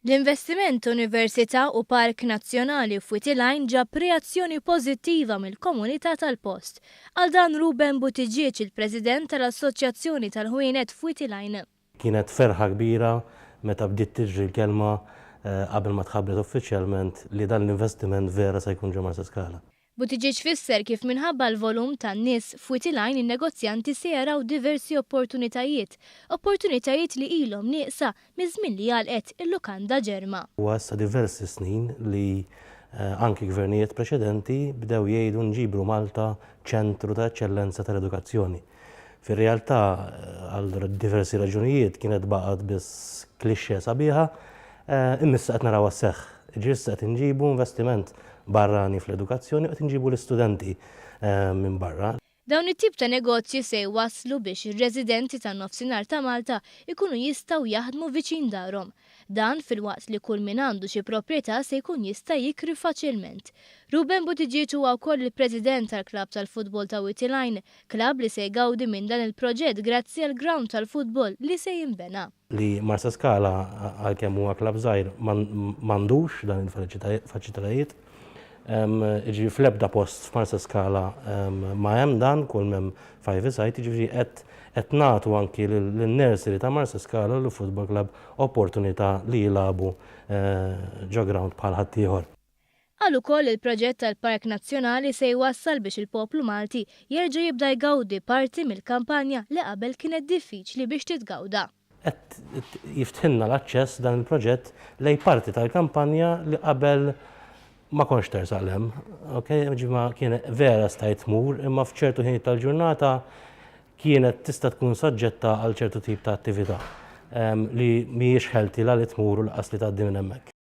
L-investiment Universita u Park Nazzjonali f'Wied il-Għajn ġab reazzjoni pożittiva mill-komunità tal-post. Għal dan Reuben Buttigieg, il-President tal-assoċjazzjoni tal-ħwienet f'Wied il-Għajn. Kienet ferħa kbira meta bdiet tiġri l-kelma qabel ma tħabbret uffiċjalment li dan l-investiment vera se jkun ġo Marsa skala. Buttigieg fisser kif minħabba l-volum tan-nies f'Wied il-Għajn in-negozjanti se jaraw diversi opportunitajiet li ilhom nieqsa miż-żmien li għalqet il-lukanda ġerma. Huwa issa diversi snin li anki gvernijiet preċedenti bdew jgħidu nġibru Malta ċentru ta' eċċellenza tal-edukazzjoni. Fir-realtà għal diversi raġunijiet kienet baqgħet biss klixxe sabiħa, imissa qed narawha sseħħ. Ġirsa qed inġibu investiment barrani fl-edukazzjoni qed inġibu l-istudenti minn barra. Dawn it-tip ta' negozji se jwasslu biex ir-residenti tan-nofsinhar ta' Malta ikunu jistgħu jaħdmu viċin darhom. Dan fil-waqt li kull min għandu xi proprjetà se jkun jista' jikri faċilment. Reuben Buttigieg huwa wkoll il-President tal-Klabb tal-Futbol ta' Wied il-Għajn, klabb li se jgawdi minn dan il-proġett grazzi għall ground tal-futbol li se jinbena. Li Marsa Skala għalkemm huwa klabb żgħir m'għandux dan il-faċilitajiet. Ġifieri fl-ebda post f'Marsa Skala ma hemm dan kull hemm five-a-side, ġifieri qed nagħtu anki lin-nursery ta' Marsa Skala l football club opportunità li jilagħbu ġo ground bħal ħaddieħor. Qal ukoll il-proġett tal-Park Nazzjonali se jwassal biex il-poplu Malti jerġa' jibda jgawdi parti mill-kampanja li qabel kienet diffiċli biex titgawda. Qed jiftħilna l-aċċess dan il-proġett lejn parti tal-kampanja li qabel ma konx tersaqlem, kienet vera stajt tmur, imma f'ċertu ħin tal-ġurnata kienet tista' tkun soġġetta għal ċertu tip ta' attività li mhijiex ħelti la li tmur u laqas li tgħaddi minn hemmhekk.